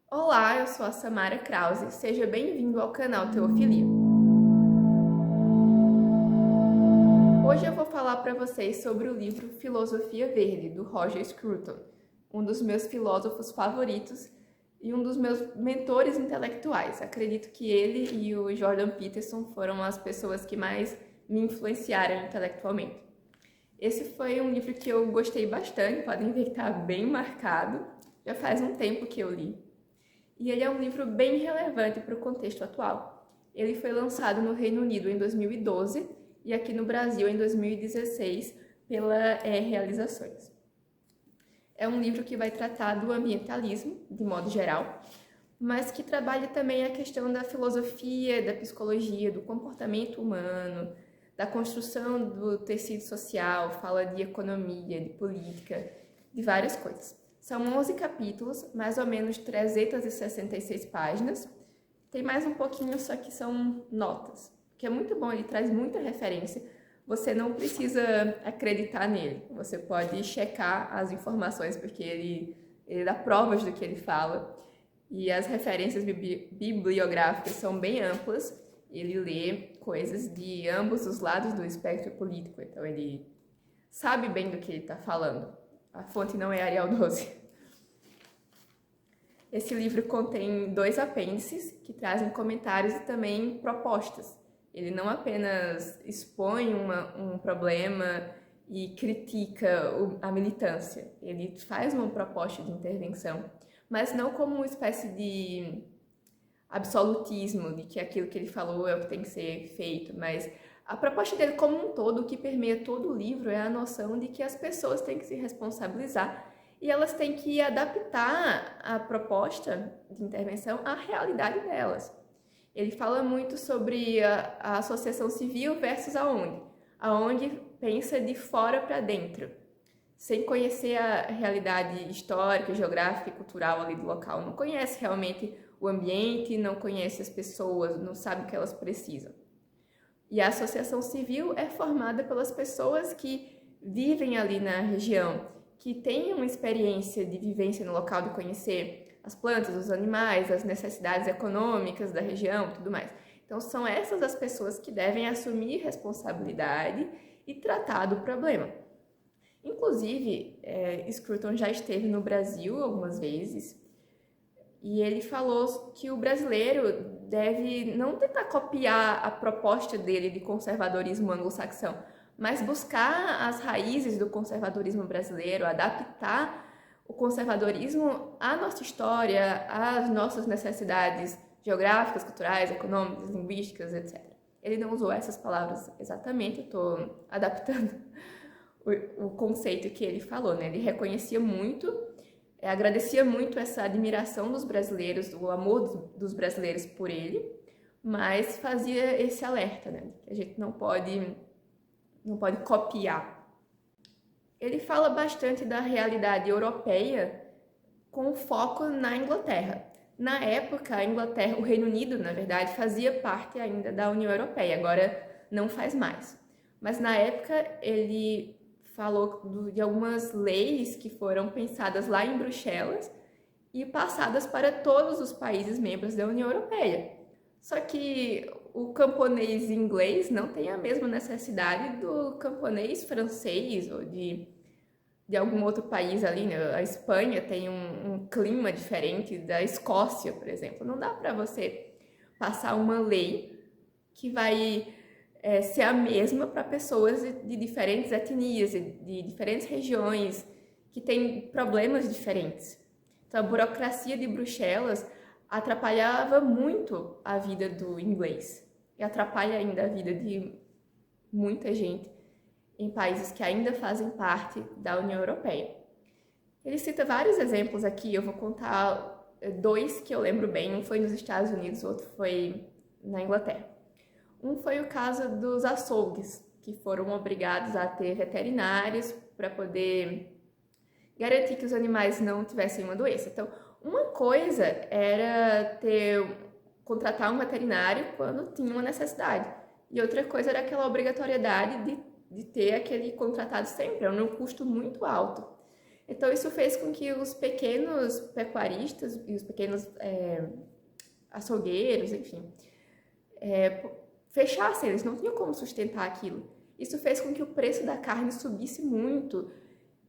Olá, eu sou a Samara Krause. Seja bem-vindo ao canal Teofilia. Hoje eu vou falar para vocês sobre o livro Filosofia Verde, do Roger Scruton, um dos meus filósofos favoritos e um dos meus mentores intelectuais. Acredito que ele e o Jordan Peterson foram as pessoas que mais me influenciaram intelectualmente. Esse foi um livro que eu gostei bastante, podem ver que está bem marcado, já faz um tempo que eu li. E ele é um livro bem relevante para o contexto atual. Ele foi lançado no Reino Unido em 2012 e aqui no Brasil em 2016 pela Realizações. É um livro que vai tratar do ambientalismo, de modo geral, mas que trabalha também a questão da filosofia, da psicologia, do comportamento humano, da construção do tecido social, fala de economia, de política, de várias coisas. São 11 capítulos, mais ou menos 366 páginas. Tem mais um pouquinho, só que são notas, que é muito bom, ele traz muita referência. Você não precisa acreditar nele, você pode checar as informações, porque ele dá provas do que ele fala. E as referências bibliográficas são bem amplas. Ele lê coisas de ambos os lados do espectro político, então ele sabe bem do que ele está falando. A fonte não é Arial 12. Esse livro contém 2 apêndices que trazem comentários e também propostas. Ele não apenas expõe um problema e critica a militância, ele faz uma proposta de intervenção, mas não como uma espécie de absolutismo, de que aquilo que ele falou é o que tem que ser feito, mas a proposta dele como um todo, o que permeia todo o livro, é a noção de que as pessoas têm que se responsabilizar e elas têm que adaptar a proposta de intervenção à realidade delas. Ele fala muito sobre a associação civil versus aonde pensa de fora para dentro, sem conhecer a realidade histórica, geográfica e cultural ali do local. Não conhece realmente o ambiente, não conhece as pessoas, não sabe o que elas precisam. E a associação civil é formada pelas pessoas que vivem ali na região, que têm uma experiência de vivência no local, de conhecer as plantas, os animais, as necessidades econômicas da região e tudo mais. Então, são essas as pessoas que devem assumir responsabilidade e tratar do problema. Inclusive, Scruton já esteve no Brasil algumas vezes e ele falou que o brasileiro deve não tentar copiar a proposta dele de conservadorismo anglo-saxão, mas buscar as raízes do conservadorismo brasileiro, adaptar o conservadorismo à nossa história, às nossas necessidades geográficas, culturais, econômicas, linguísticas, etc. Ele não usou essas palavras exatamente, eu estou adaptando o conceito que ele falou, né? Ele reconhecia muito, agradecia muito essa admiração dos brasileiros, o amor dos brasileiros por ele, mas fazia esse alerta, né? Que a gente não pode copiar. Ele fala bastante da realidade europeia com foco na Inglaterra. Na época, a Inglaterra, o Reino Unido, na verdade, fazia parte ainda da União Europeia, agora não faz mais. Mas na época ele falou de algumas leis que foram pensadas lá em Bruxelas e passadas para todos os países membros da União Europeia. Só que o camponês inglês não tem a mesma necessidade do camponês francês ou de algum outro país ali, né? A Espanha tem um clima diferente da Escócia, por exemplo. Não dá para você passar uma lei que vai ser a mesma para pessoas de diferentes etnias, de diferentes regiões, que têm problemas diferentes. Então, a burocracia de Bruxelas atrapalhava muito a vida do inglês e atrapalha ainda a vida de muita gente em países que ainda fazem parte da União Europeia. Ele cita vários exemplos aqui, eu vou contar 2 que eu lembro bem, um foi nos Estados Unidos, o outro foi na Inglaterra. Um foi o caso dos açougues, que foram obrigados a ter veterinários para poder garantir que os animais não tivessem uma doença. Então, uma coisa era contratar um veterinário quando tinha uma necessidade, e outra coisa era aquela obrigatoriedade de ter aquele contratado sempre, é um custo muito alto. Então isso fez com que os pequenos pecuaristas e os pequenos açougueiros, enfim, fechassem, eles não tinham como sustentar aquilo. Isso fez com que o preço da carne subisse muito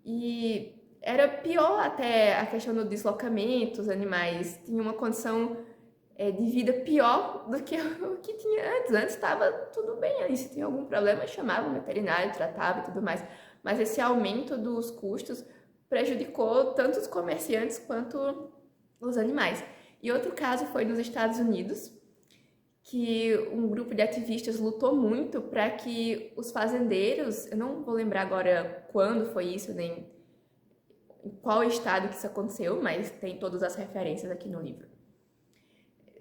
e era pior até a questão do deslocamento, os animais tinham uma condição de vida pior do que o que tinha antes. Antes estava tudo bem ali, se tinha algum problema chamava o veterinário, tratava e tudo mais. Mas esse aumento dos custos prejudicou tanto os comerciantes quanto os animais. E outro caso foi nos Estados Unidos, que um grupo de ativistas lutou muito para que os fazendeiros, eu não vou lembrar agora quando foi isso, nem em qual estado que isso aconteceu, mas tem todas as referências aqui no livro.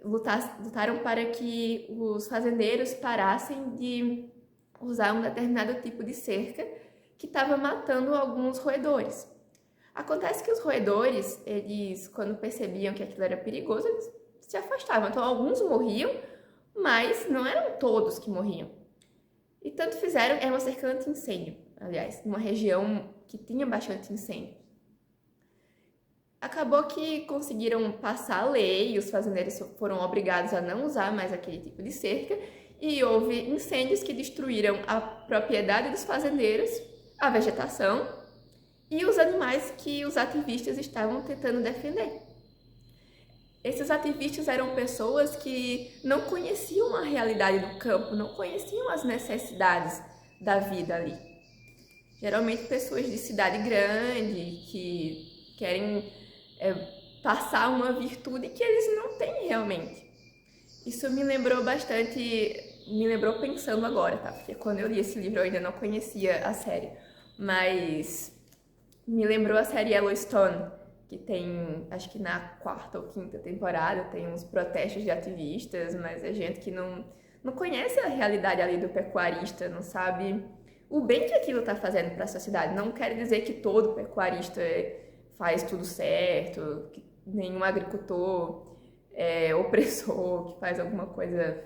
Lutaram para que os fazendeiros parassem de usar um determinado tipo de cerca que estava matando alguns roedores. Acontece que os roedores, eles, quando percebiam que aquilo era perigoso, eles se afastavam. Então, alguns morriam, mas não eram todos que morriam. E tanto fizeram, era uma cerca anti-incêndio, aliás, numa região que tinha bastante incêndio. Acabou que conseguiram passar a lei e os fazendeiros foram obrigados a não usar mais aquele tipo de cerca e houve incêndios que destruíram a propriedade dos fazendeiros, a vegetação e os animais que os ativistas estavam tentando defender. Esses ativistas eram pessoas que não conheciam a realidade do campo, não conheciam as necessidades da vida ali. Geralmente pessoas de cidade grande que querem passar uma virtude que eles não têm realmente. Isso me lembrou bastante, me lembrou pensando agora, tá? Porque quando eu li esse livro eu ainda não conhecia a série, mas me lembrou a série Yellowstone, que tem, acho que na 4ª ou 5ª temporada, tem uns protestos de ativistas, mas é gente que não conhece a realidade ali do pecuarista, não sabe o bem que aquilo está fazendo para a sociedade. Não quer dizer que todo pecuarista faz tudo certo, que nenhum agricultor é opressor, que faz alguma coisa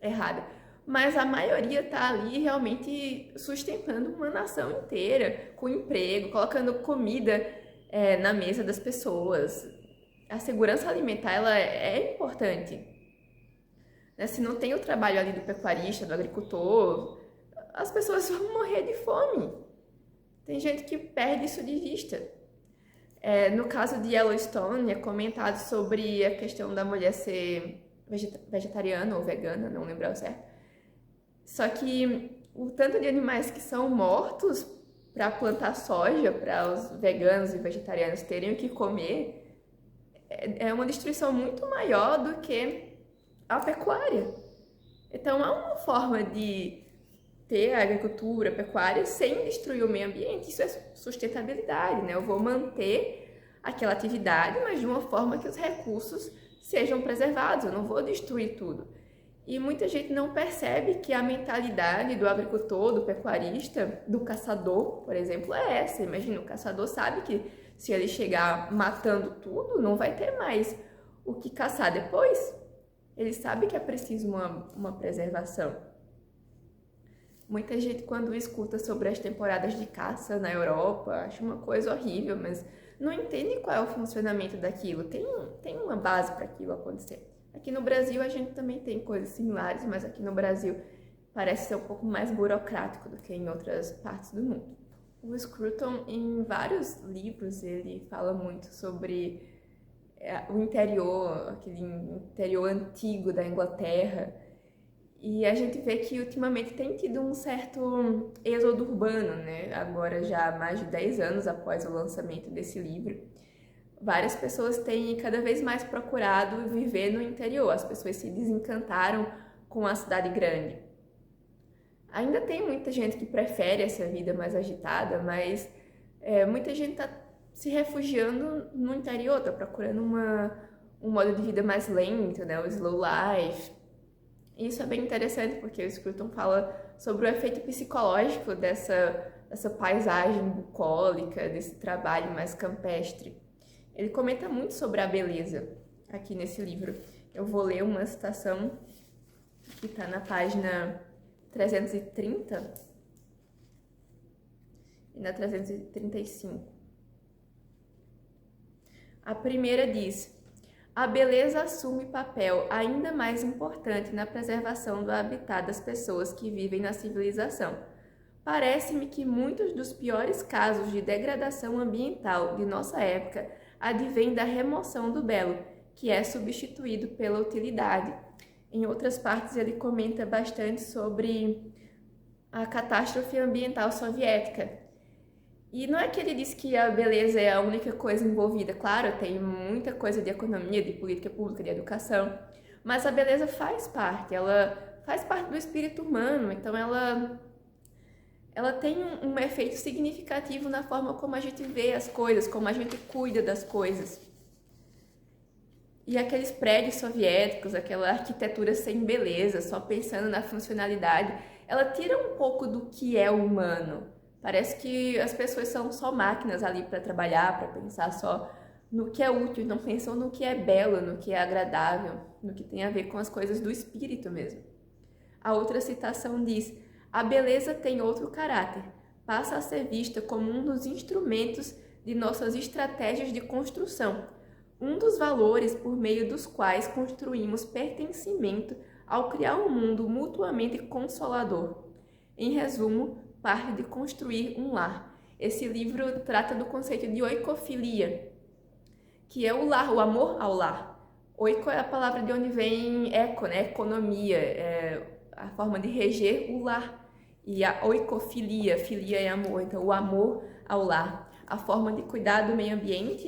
errada. Mas a maioria está ali realmente sustentando uma nação inteira, com emprego, colocando comida na mesa das pessoas. A segurança alimentar ela é importante. Né? Se não tem o trabalho ali do pecuarista, do agricultor, as pessoas vão morrer de fome. Tem gente que perde isso de vista. No caso de Yellowstone, é comentado sobre a questão da mulher ser vegetariana ou vegana, não lembro o certo. Só que o tanto de animais que são mortos para plantar soja, para os veganos e vegetarianos terem o que comer, é uma destruição muito maior do que a pecuária. Então, há uma forma de ter a agricultura, a pecuária, sem destruir o meio ambiente. Isso é sustentabilidade, né? Eu vou manter aquela atividade, mas de uma forma que os recursos sejam preservados. Eu não vou destruir tudo. E muita gente não percebe que a mentalidade do agricultor, do pecuarista, do caçador, por exemplo, é essa. Imagina, o caçador sabe que se ele chegar matando tudo, não vai ter mais o que caçar depois. Ele sabe que é preciso uma preservação. Muita gente, quando escuta sobre as temporadas de caça na Europa, acha uma coisa horrível, mas não entende qual é o funcionamento daquilo. Tem uma base para aquilo acontecer. Aqui no Brasil a gente também tem coisas similares, mas aqui no Brasil parece ser um pouco mais burocrático do que em outras partes do mundo. O Scruton, em vários livros, ele fala muito sobre o interior, aquele interior antigo da Inglaterra. E a gente vê que ultimamente tem tido um certo êxodo urbano, né? Agora já há mais de 10 anos após o lançamento desse livro. Várias pessoas têm cada vez mais procurado viver no interior. As pessoas se desencantaram com a cidade grande. Ainda tem muita gente que prefere essa vida mais agitada, mas muita gente está se refugiando no interior, está procurando um modo de vida mais lento, né? O slow life. E isso é bem interessante porque o Scruton fala sobre o efeito psicológico dessa paisagem bucólica, desse trabalho mais campestre. Ele comenta muito sobre a beleza aqui nesse livro. Eu vou ler uma citação que está na página 330 e na 335. A primeira diz: a beleza assume papel ainda mais importante na preservação do habitat das pessoas que vivem na civilização. Parece-me que muitos dos piores casos de degradação ambiental de nossa época advêm da remoção do belo, que é substituído pela utilidade. Em outras partes, ele comenta bastante sobre a catástrofe ambiental soviética. E não é que ele diz que a beleza é a única coisa envolvida. Claro, tem muita coisa de economia, de política pública, de educação, mas a beleza faz parte, ela faz parte do espírito humano, então ela tem um efeito significativo na forma como a gente vê as coisas, como a gente cuida das coisas. E aqueles prédios soviéticos, aquela arquitetura sem beleza, só pensando na funcionalidade, ela tira um pouco do que é humano. Parece que as pessoas são só máquinas ali para trabalhar, para pensar só no que é útil, não pensam no que é belo, no que é agradável, no que tem a ver com as coisas do espírito mesmo. A outra citação diz: a beleza tem outro caráter, passa a ser vista como um dos instrumentos de nossas estratégias de construção, um dos valores por meio dos quais construímos pertencimento ao criar um mundo mutuamente consolador. Em resumo, parte de construir um lar. Esse livro trata do conceito de oikofilia, que é o lar, o amor ao lar. Oiko é a palavra de onde vem eco, né? Economia, é a forma de reger o lar. E a oikofilia, filia é amor, então o amor ao lar. A forma de cuidar do meio ambiente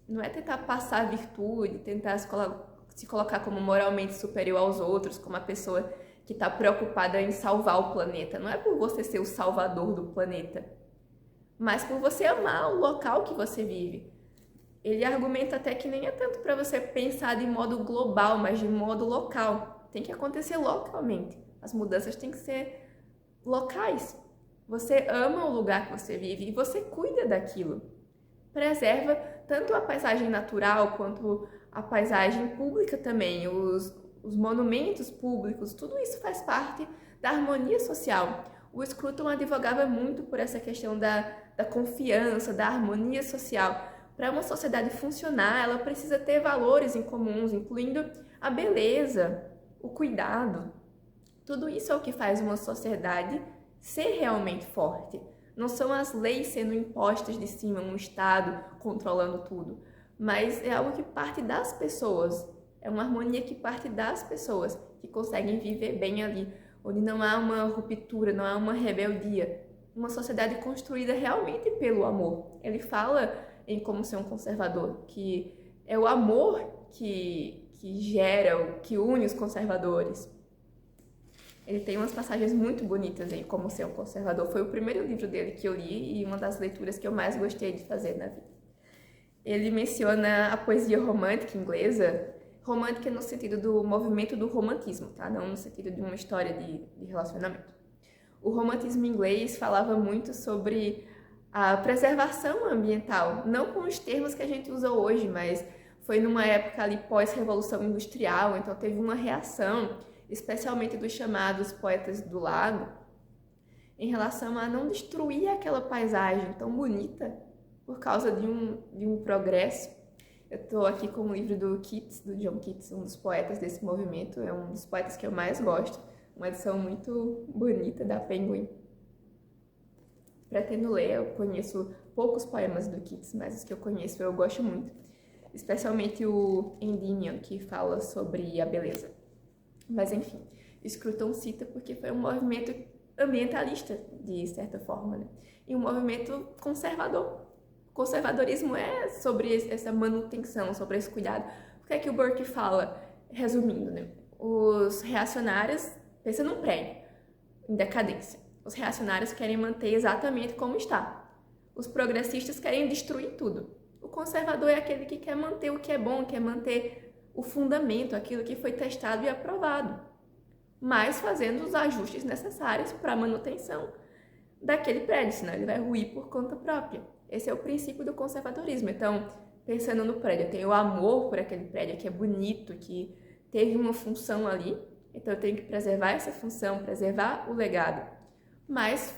não é tentar passar virtude, tentar se colocar como moralmente superior aos outros, como a pessoa que está preocupada em salvar o planeta. Não é por você ser o salvador do planeta, mas por você amar o local que você vive. Ele argumenta até que nem é tanto para você pensar de modo global, mas de modo local. Tem que acontecer localmente. As mudanças têm que ser locais. Você ama o lugar que você vive e você cuida daquilo. Preserva tanto a paisagem natural quanto a paisagem pública também, os monumentos públicos, tudo isso faz parte da harmonia social. O Scruton advogava muito por essa questão da confiança, da harmonia social. Para uma sociedade funcionar, ela precisa ter valores em comuns, incluindo a beleza, o cuidado. Tudo isso é o que faz uma sociedade ser realmente forte. Não são as leis sendo impostas de cima, um Estado controlando tudo, mas é algo que parte das pessoas. É uma harmonia que parte das pessoas, que conseguem viver bem ali, onde não há uma ruptura, não há uma rebeldia. Uma sociedade construída realmente pelo amor. Ele fala em Como Ser um Conservador, que é o amor que gera, que une os conservadores. Ele tem umas passagens muito bonitas em Como Ser um Conservador. Foi o primeiro livro dele que eu li e uma das leituras que eu mais gostei de fazer na vida. Ele menciona a poesia romântica inglesa, romântica no sentido do movimento do romantismo, tá? Não no sentido de uma história de relacionamento. O romantismo inglês falava muito sobre a preservação ambiental, não com os termos que a gente usa hoje, mas foi numa época ali pós-revolução industrial, então teve uma reação, especialmente dos chamados poetas do lago, em relação a não destruir aquela paisagem tão bonita por causa de um progresso. Eu estou aqui com o livro do Keats, do John Keats, um dos poetas desse movimento, é um dos poetas que eu mais gosto, uma edição muito bonita da Penguin. Pretendo ler, eu conheço poucos poemas do Keats, mas os que eu conheço eu gosto muito, especialmente o Endymion, que fala sobre a beleza. Mas enfim, Scruton cita porque foi um movimento ambientalista, de certa forma, né? E um movimento conservador. O conservadorismo é sobre essa manutenção, sobre esse cuidado. O que é que o Burke fala? Resumindo, né? Os reacionários, pensa num prédio em decadência. Os reacionários querem manter exatamente como está. Os progressistas querem destruir tudo. O conservador é aquele que quer manter o que é bom, quer manter o fundamento, aquilo que foi testado e aprovado, mas fazendo os ajustes necessários para a manutenção daquele prédio, senão ele vai ruir por conta própria. Esse é o princípio do conservadorismo. Então, pensando no prédio, eu tenho o amor por aquele prédio que é bonito, que teve uma função ali, então eu tenho que preservar essa função, preservar o legado, mas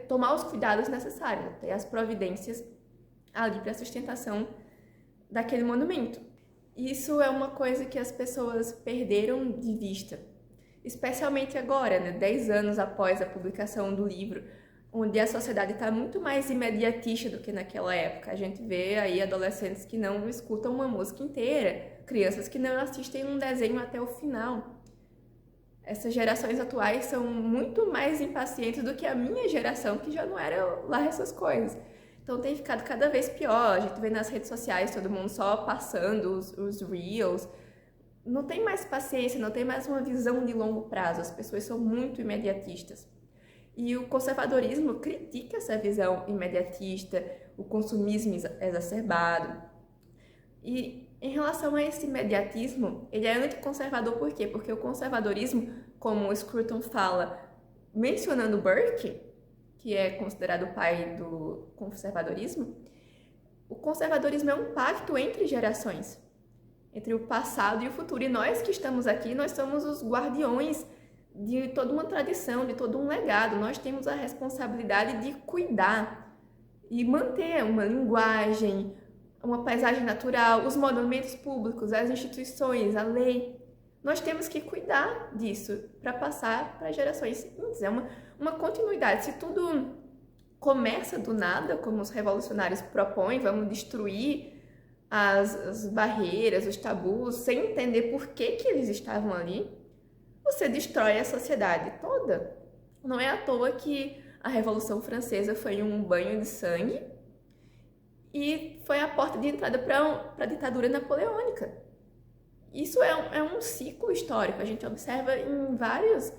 tomar os cuidados necessários, ter as providências ali para a sustentação daquele monumento. Isso é uma coisa que as pessoas perderam de vista, especialmente agora, né, 10 anos após a publicação do livro, onde a sociedade está muito mais imediatista do que naquela época. A gente vê aí adolescentes que não escutam uma música inteira, crianças que não assistem um desenho até o final. Essas gerações atuais são muito mais impacientes do que a minha geração, que já não era lá essas coisas. Então tem ficado cada vez pior. A gente vê nas redes sociais todo mundo só passando os reels. Não tem mais paciência, não tem mais uma visão de longo prazo. As pessoas são muito imediatistas. E o conservadorismo critica essa visão imediatista, o consumismo exacerbado. E em relação a esse imediatismo, ele é anticonservador por quê? Porque o conservadorismo, como o Scruton fala, mencionando Burke, que é considerado o pai do conservadorismo, o conservadorismo é um pacto entre gerações, entre o passado e o futuro. E nós que estamos aqui, nós somos os guardiões de toda uma tradição, de todo um legado. Nós temos a responsabilidade de cuidar e manter uma linguagem, uma paisagem natural, os monumentos públicos, as instituições, a lei. Nós temos que cuidar disso para passar para gerações seguintes. É uma continuidade. Se tudo começa do nada, como os revolucionários propõem, vamos destruir as barreiras, os tabus, sem entender por que eles estavam ali, você destrói a sociedade toda. Não é à toa que a Revolução Francesa foi um banho de sangue e foi a porta de entrada para a ditadura napoleônica. Isso é um ciclo histórico, a gente observa em várias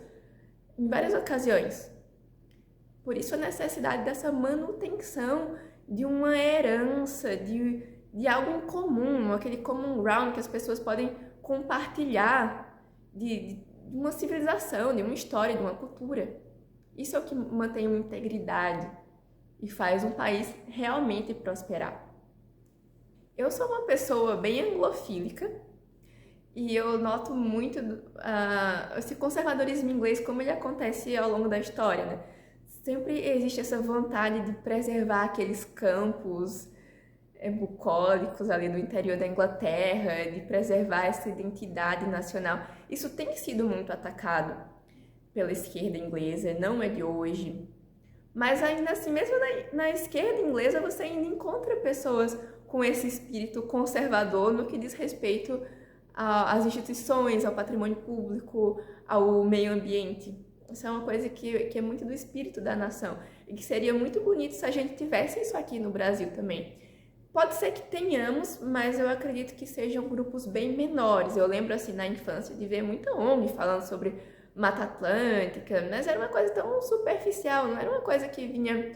ocasiões. Por isso a necessidade dessa manutenção de uma herança, de algo em comum, aquele common ground que as pessoas podem compartilhar de uma civilização, de uma história, de uma cultura. Isso é o que mantém uma integridade e faz um país realmente prosperar. Eu sou uma pessoa bem anglofílica e eu noto muito esse conservadorismo inglês, como ele acontece ao longo da história, né? Sempre existe essa vontade de preservar aqueles campos bucólicos ali do interior da Inglaterra, de preservar essa identidade nacional. Isso tem sido muito atacado pela esquerda inglesa, não é de hoje. Mas ainda assim, mesmo na esquerda inglesa, você ainda encontra pessoas com esse espírito conservador no que diz respeito às instituições, ao patrimônio público, ao meio ambiente. Isso é uma coisa que é muito do espírito da nação e que seria muito bonito se a gente tivesse isso aqui no Brasil também. Pode ser que tenhamos, mas eu acredito que sejam grupos bem menores. Eu lembro, assim, na infância, de ver muita ONG falando sobre Mata Atlântica, mas era uma coisa tão superficial, não era uma coisa que vinha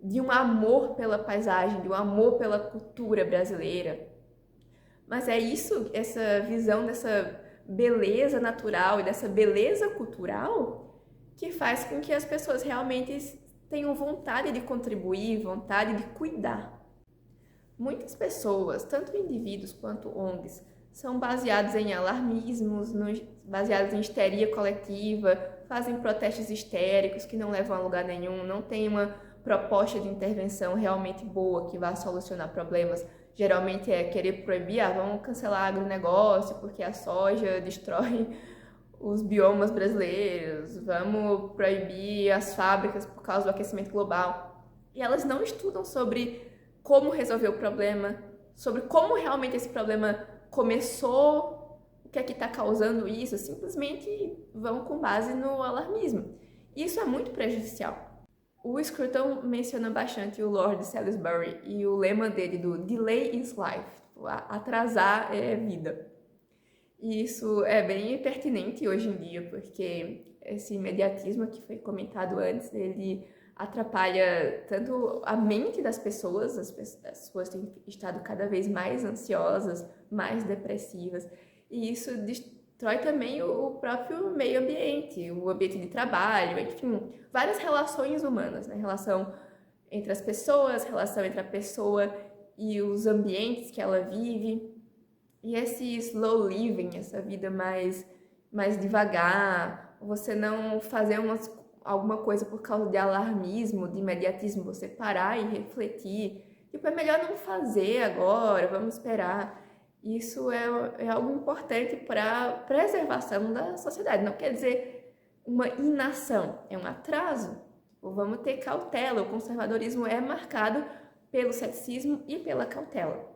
de um amor pela paisagem, de um amor pela cultura brasileira. Mas é isso, essa visão dessa beleza natural e dessa beleza cultural que faz com que as pessoas realmente tenham vontade de contribuir, vontade de cuidar. Muitas pessoas, tanto indivíduos quanto ONGs, são baseados em alarmismos, baseados em histeria coletiva, fazem protestos histéricos que não levam a lugar nenhum, não tem uma proposta de intervenção realmente boa que vá solucionar problemas. Geralmente é querer proibir, vamos cancelar agronegócio porque a soja destrói os biomas brasileiros, vamos proibir as fábricas por causa do aquecimento global. E elas não estudam sobre como resolver o problema, sobre como realmente esse problema começou, o que é que está causando isso, simplesmente vão com base no alarmismo. Isso é muito prejudicial. O Scruton menciona bastante o Lord Salisbury e o lema dele do Delay is life, atrasar é vida. E isso é bem pertinente hoje em dia, porque esse imediatismo que foi comentado antes, ele atrapalha tanto a mente das pessoas, as pessoas têm estado cada vez mais ansiosas, mais depressivas, e isso destrói também o próprio meio ambiente, o ambiente de trabalho, enfim, várias relações humanas, né? Relação entre as pessoas, relação entre a pessoa e os ambientes que ela vive, e esse slow living, essa vida mais devagar, você não fazer alguma coisa por causa de alarmismo, de imediatismo, você parar e refletir, Tipo, é melhor não fazer agora, vamos esperar. Isso é algo importante para a preservação da sociedade. Não quer dizer uma inação, é um atraso. Tipo, vamos ter cautela. O conservadorismo é marcado pelo ceticismo e pela cautela.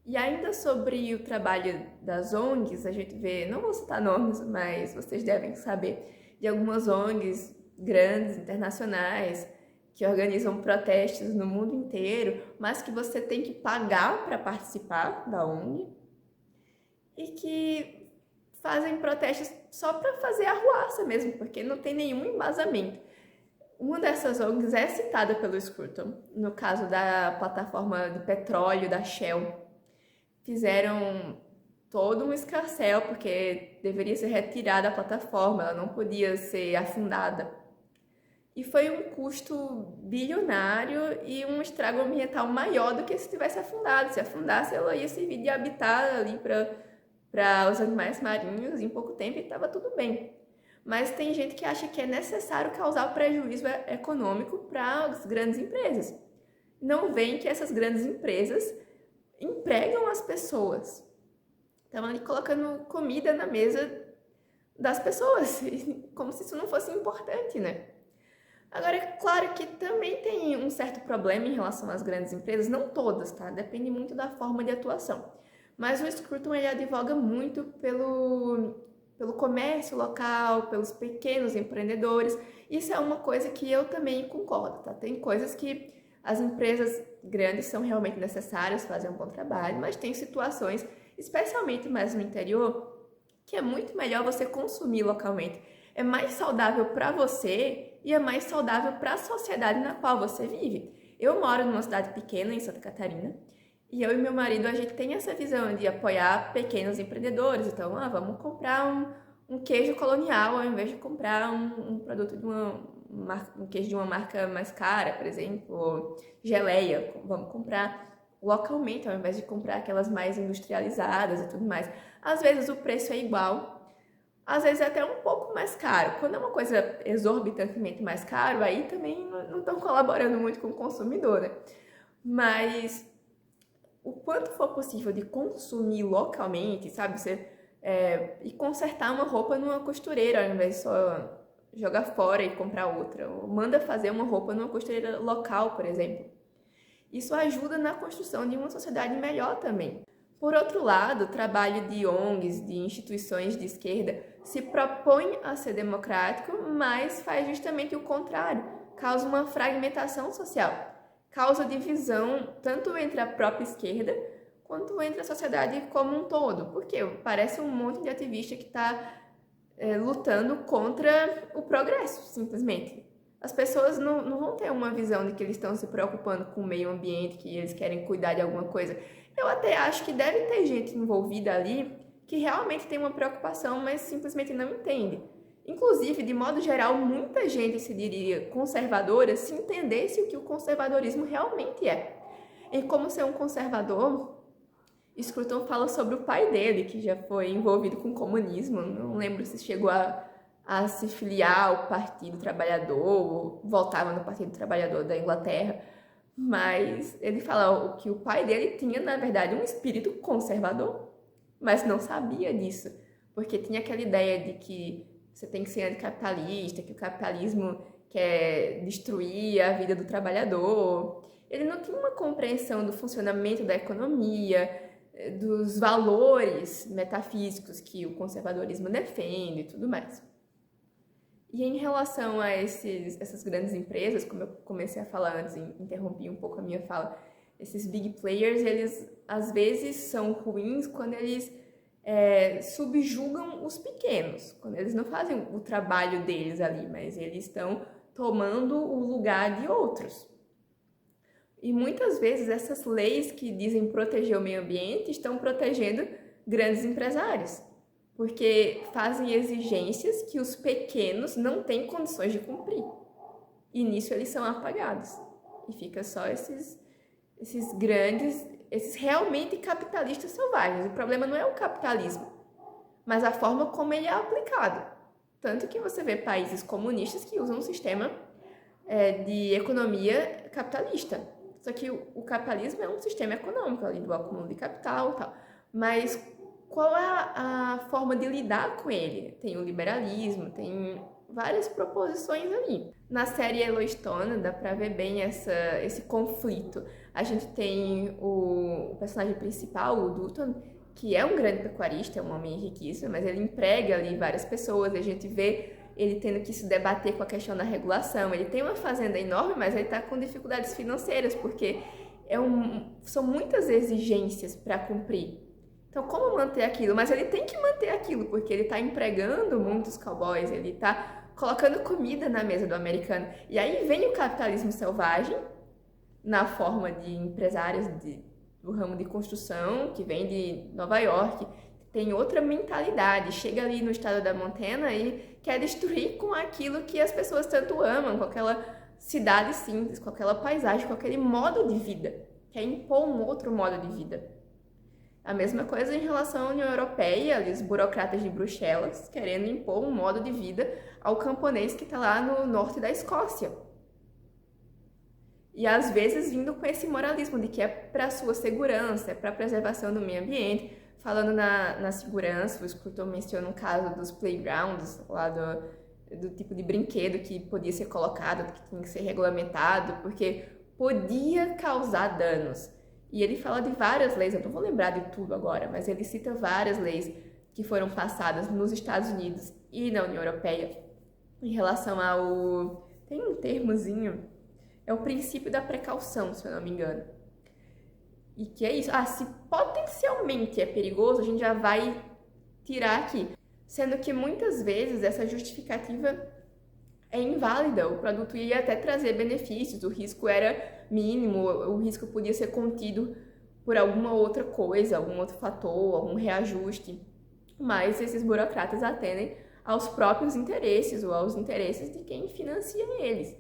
E ainda sobre o trabalho das ONGs, a gente vê, não vou citar nomes, mas vocês devem saber, de algumas ONGs grandes, internacionais, que organizam protestos no mundo inteiro, mas que você tem que pagar para participar da ONG e que fazem protestos só para fazer arruaça mesmo, porque não tem nenhum embasamento. Uma dessas ONGs é citada pelo Scruton, no caso da plataforma de petróleo da Shell. Fizeram todo um escarcéu, porque deveria ser retirada a plataforma, ela não podia ser afundada. E foi um custo bilionário e um estrago ambiental maior do que se tivesse afundado. Se afundasse, ela ia servir de habitat ali para os animais marinhos em pouco tempo e estava tudo bem. Mas tem gente que acha que é necessário causar prejuízo econômico para as grandes empresas. Não veem que essas grandes empresas empregam as pessoas. Estão ali colocando comida na mesa das pessoas, como se isso não fosse importante, né? Agora, é claro que também tem um certo problema em relação às grandes empresas, não todas, tá? Depende muito da forma de atuação. Mas o Scruton, ele advoga muito pelo comércio local, pelos pequenos empreendedores. Isso é uma coisa que eu também concordo, tá? Tem coisas que as empresas grandes são realmente necessárias, fazem um bom trabalho, mas tem situações, especialmente mais no interior, que é muito melhor você consumir localmente. É mais saudável para você e é mais saudável para a sociedade na qual você vive. Eu moro numa cidade pequena, em Santa Catarina, e eu e meu marido, a gente tem essa visão de apoiar pequenos empreendedores. Então, vamos comprar um queijo colonial ao invés de comprar um produto de um queijo de uma marca mais cara, por exemplo, geleia. Vamos comprar localmente ao invés de comprar aquelas mais industrializadas e tudo mais. Às vezes o preço é igual, às vezes é até um pouco mais caro. Quando é uma coisa exorbitantemente mais caro, aí também não estão colaborando muito com o consumidor, né? Mas o quanto for possível de consumir localmente, sabe? E consertar uma roupa numa costureira, ao invés de só jogar fora e comprar outra. Ou manda fazer uma roupa numa costureira local, por exemplo. Isso ajuda na construção de uma sociedade melhor também. Por outro lado, o trabalho de ONGs, de instituições de esquerda, se propõe a ser democrático, mas faz justamente o contrário, causa uma fragmentação social, causa divisão tanto entre a própria esquerda quanto entre a sociedade como um todo, porque parece um monte de ativista que está lutando contra o progresso, simplesmente. As pessoas não vão ter uma visão de que eles estão se preocupando com o meio ambiente, que eles querem cuidar de alguma coisa. Eu até acho que deve ter gente envolvida ali que realmente tem uma preocupação, mas simplesmente não entende. Inclusive, de modo geral, muita gente se diria conservadora se entendesse o que o conservadorismo realmente é. E como ser um conservador, Scruton fala sobre o pai dele, que já foi envolvido com o comunismo. Não lembro se chegou a se filiar ao Partido Trabalhador, ou voltava no Partido Trabalhador da Inglaterra. Mas ele fala que o pai dele tinha, na verdade, um espírito conservador, mas não sabia disso, porque tinha aquela ideia de que você tem que ser anticapitalista, que o capitalismo quer destruir a vida do trabalhador. Ele não tinha uma compreensão do funcionamento da economia, dos valores metafísicos que o conservadorismo defende e tudo mais. E em relação a essas grandes empresas, como eu comecei a falar antes, interrompi um pouco a minha fala, esses big players, eles às vezes são ruins quando eles subjugam os pequenos, quando eles não fazem o trabalho deles ali, mas eles estão tomando o lugar de outros. E muitas vezes essas leis que dizem proteger o meio ambiente estão protegendo grandes empresários, porque fazem exigências que os pequenos não têm condições de cumprir. E nisso eles são apagados. E fica só esses grandes, esses realmente capitalistas selvagens. O problema não é o capitalismo, mas a forma como ele é aplicado. Tanto que você vê países comunistas que usam um sistema de economia capitalista. Só que o capitalismo é um sistema econômico ali do acúmulo de capital e tal. Mas qual é a forma de lidar com ele? Tem o liberalismo, tem várias proposições ali. Na série Yellowstone dá pra ver bem esse conflito. A gente tem o personagem principal, o Dutton, que é um grande pecuarista, é um homem riquíssimo, mas ele emprega ali várias pessoas, a gente vê ele tendo que se debater com a questão da regulação. Ele tem uma fazenda enorme, mas ele está com dificuldades financeiras, porque são muitas exigências para cumprir. Então, como manter aquilo? Mas ele tem que manter aquilo, porque ele está empregando muitos cowboys, ele está colocando comida na mesa do americano. E aí vem o capitalismo selvagem, na forma de empresários do ramo de construção, que vem de Nova York, tem outra mentalidade, chega ali no estado da Montana e quer destruir com aquilo que as pessoas tanto amam, com aquela cidade simples, com aquela paisagem, com aquele modo de vida, quer impor um outro modo de vida. A mesma coisa em relação à União Europeia, ali, os burocratas de Bruxelas querendo impor um modo de vida ao camponês que está lá no norte da Escócia. E às vezes vindo com esse moralismo de que é para a sua segurança, é para a preservação do meio ambiente. Falando na segurança, o escritor menciona um caso dos playgrounds, lá do tipo de brinquedo que podia ser colocado, que tinha que ser regulamentado, porque podia causar danos. E ele fala de várias leis, eu não vou lembrar de tudo agora, mas ele cita várias leis que foram passadas nos Estados Unidos e na União Europeia em relação ao... Tem um termozinho, é o princípio da precaução, se eu não me engano. E que é isso, se potencialmente é perigoso, a gente já vai tirar aqui. Sendo que muitas vezes essa justificativa é inválida, o produto ia até trazer benefícios, o risco era mínimo, o risco podia ser contido por alguma outra coisa, algum outro fator, algum reajuste. Mas esses burocratas atendem aos próprios interesses ou aos interesses de quem financia eles.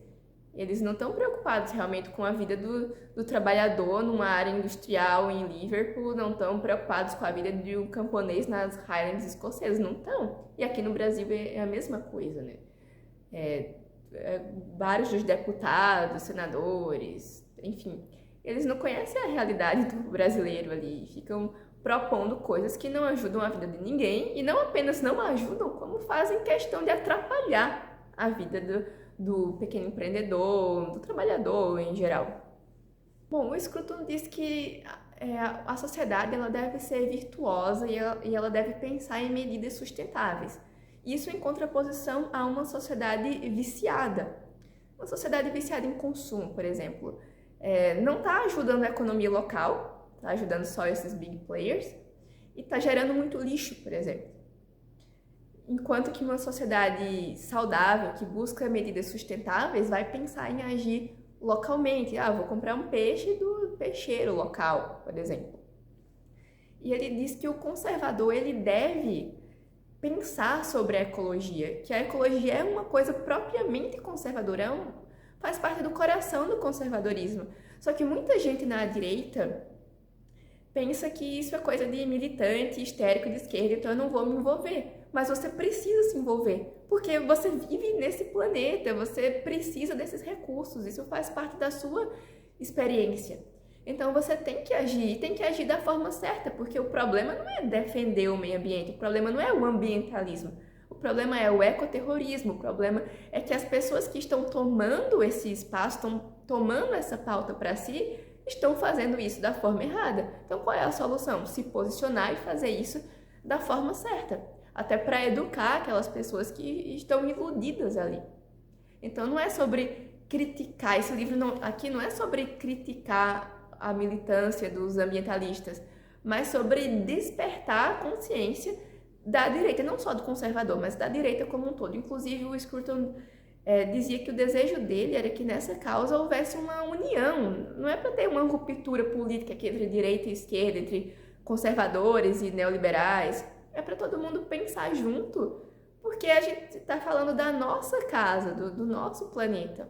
Eles não estão preocupados realmente com a vida do trabalhador numa área industrial em Liverpool, não estão preocupados com a vida de um camponês nas Highlands escocesas, não estão. E aqui no Brasil é a mesma coisa, né? Vários dos deputados, senadores, enfim, eles não conhecem a realidade do brasileiro ali, ficam propondo coisas que não ajudam a vida de ninguém e não apenas não ajudam, como fazem questão de atrapalhar a vida do pequeno empreendedor, do trabalhador em geral. Bom, o Scruton diz que a sociedade ela deve ser virtuosa e ela deve pensar em medidas sustentáveis. Isso em contraposição a uma sociedade viciada. Uma sociedade viciada em consumo, por exemplo, não está ajudando a economia local, está ajudando só esses big players e está gerando muito lixo, por exemplo. Enquanto que uma sociedade saudável, que busca medidas sustentáveis, vai pensar em agir localmente. Vou comprar um peixe do peixeiro local, por exemplo. E ele diz que o conservador ele deve pensar sobre a ecologia, que a ecologia é uma coisa propriamente conservadora, faz parte do coração do conservadorismo. Só que muita gente na direita pensa que isso é coisa de militante, histérico de esquerda, então eu não vou me envolver. Mas você precisa se envolver, porque você vive nesse planeta, você precisa desses recursos, isso faz parte da sua experiência. Então você tem que agir da forma certa, porque o problema não é defender o meio ambiente, o problema não é o ambientalismo, o problema é o ecoterrorismo, o problema é que as pessoas que estão tomando esse espaço, estão tomando essa pauta para si, estão fazendo isso da forma errada. Então qual é a solução? Se posicionar e fazer isso da forma certa, até para educar aquelas pessoas que estão iludidas ali. Então não é sobre criticar, esse livro aqui não é sobre criticar a militância dos ambientalistas, mas sobre despertar a consciência da direita, não só do conservador, mas da direita como um todo. Inclusive o Scruton dizia que o desejo dele era que nessa causa houvesse uma união, não é para ter uma ruptura política aqui entre direita e esquerda, entre conservadores e neoliberais, é para todo mundo pensar junto, porque a gente está falando da nossa casa, do nosso planeta.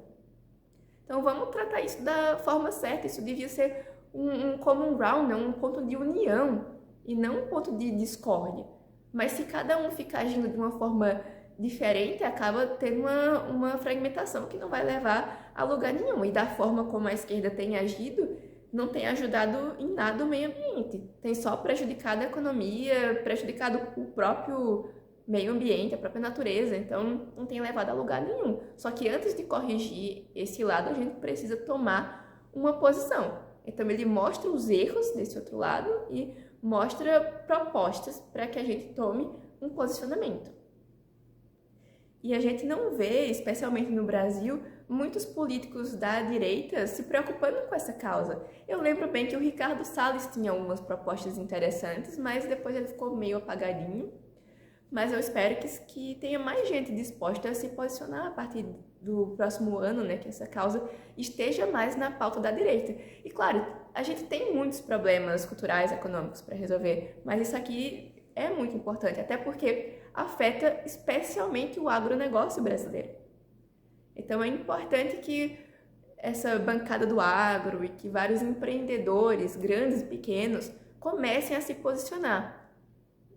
Então vamos tratar isso da forma certa, isso devia ser um common ground, um ponto de união e não um ponto de discórdia. Mas se cada um ficar agindo de uma forma diferente, acaba tendo uma fragmentação que não vai levar a lugar nenhum. E da forma como a esquerda tem agido, não tem ajudado em nada o meio ambiente. Tem só prejudicado a economia, prejudicado o próprio meio ambiente, a própria natureza. Então, não tem levado a lugar nenhum. Só que antes de corrigir esse lado, a gente precisa tomar uma posição. Então, ele mostra os erros desse outro lado e mostra propostas para que a gente tome um posicionamento. E a gente não vê, especialmente no Brasil, muitos políticos da direita se preocupando com essa causa. Eu lembro bem que o Ricardo Salles tinha algumas propostas interessantes, mas depois ele ficou meio apagadinho. Mas eu espero que tenha mais gente disposta a se posicionar a partir do próximo ano, né, que essa causa esteja mais na pauta da direita. E claro, a gente tem muitos problemas culturais, econômicos para resolver, mas isso aqui é muito importante, até porque afeta especialmente o agronegócio brasileiro. Então é importante que essa bancada do agro e que vários empreendedores, grandes e pequenos, comecem a se posicionar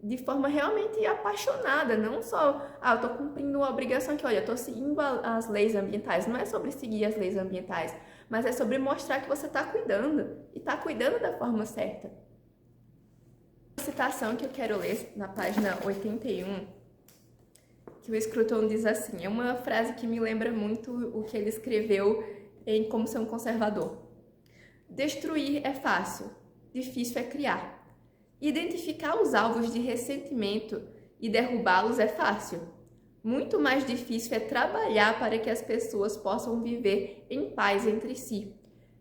de forma realmente apaixonada, não só, eu tô cumprindo uma obrigação aqui, olha, eu tô seguindo as leis ambientais. Não é sobre seguir as leis ambientais, mas é sobre mostrar que você está cuidando, e está cuidando da forma certa. A citação que eu quero ler na página 81, que o Scruton diz assim, é uma frase que me lembra muito o que ele escreveu em Como Ser um Conservador. Destruir é fácil, difícil é criar. Identificar os alvos de ressentimento e derrubá-los é fácil. Muito mais difícil é trabalhar para que as pessoas possam viver em paz entre si,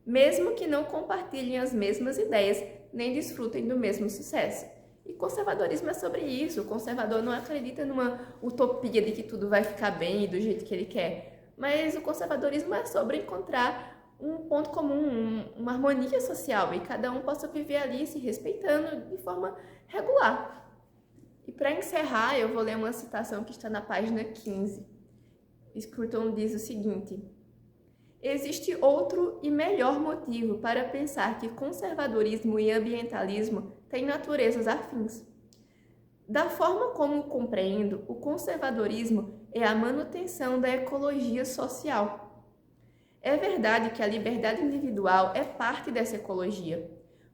mesmo que não compartilhem as mesmas ideias nem desfrutem do mesmo sucesso. E conservadorismo é sobre isso. O conservador não acredita numa utopia de que tudo vai ficar bem do jeito que ele quer, mas o conservadorismo é sobre encontrar um ponto comum, uma harmonia social, e cada um possa viver ali se respeitando de forma regular. E para encerrar, eu vou ler uma citação que está na página 15. Scruton diz o seguinte: existe outro e melhor motivo para pensar que conservadorismo e ambientalismo têm naturezas afins. Da forma como o compreendo, o conservadorismo é a manutenção da ecologia social. É verdade que a liberdade individual é parte dessa ecologia,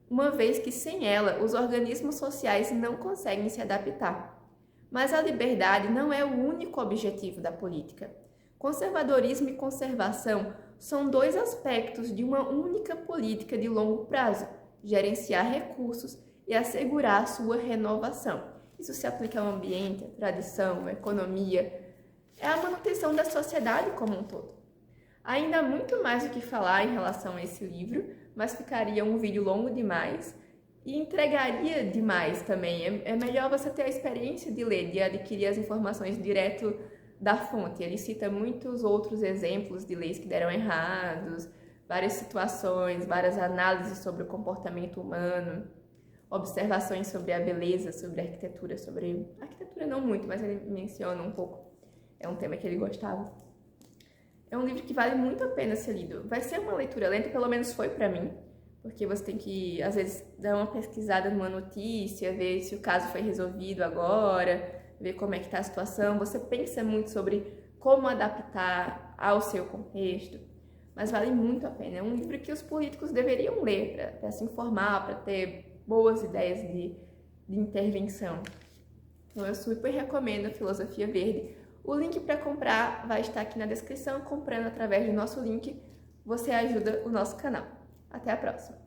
uma vez que sem ela os organismos sociais não conseguem se adaptar. Mas a liberdade não é o único objetivo da política. Conservadorismo e conservação são dois aspectos de uma única política de longo prazo: gerenciar recursos e assegurar sua renovação. Isso se aplica ao ambiente, à tradição, à economia. É a manutenção da sociedade como um todo. Ainda há muito mais o que falar em relação a esse livro, mas ficaria um vídeo longo demais e entregaria demais também. É melhor você ter a experiência de ler, de adquirir as informações direto da fonte. Ele cita muitos outros exemplos de leis que deram errados, várias situações, várias análises sobre o comportamento humano, observações sobre a beleza, sobre a arquitetura, sobre... arquitetura não muito, mas ele menciona um pouco. É um tema que ele gostava. É um livro que vale muito a pena ser lido. Vai ser uma leitura lenta, pelo menos foi pra mim, porque você tem que, às vezes, dar uma pesquisada numa notícia, ver se o caso foi resolvido agora, ver como é que tá a situação. Você pensa muito sobre como adaptar ao seu contexto, mas vale muito a pena. É um livro que os políticos deveriam ler para se informar, para ter boas ideias de intervenção. Então, eu super recomendo a Filosofia Verde. O link para comprar vai estar aqui na descrição. Comprando através do nosso link, você ajuda o nosso canal. Até a próxima!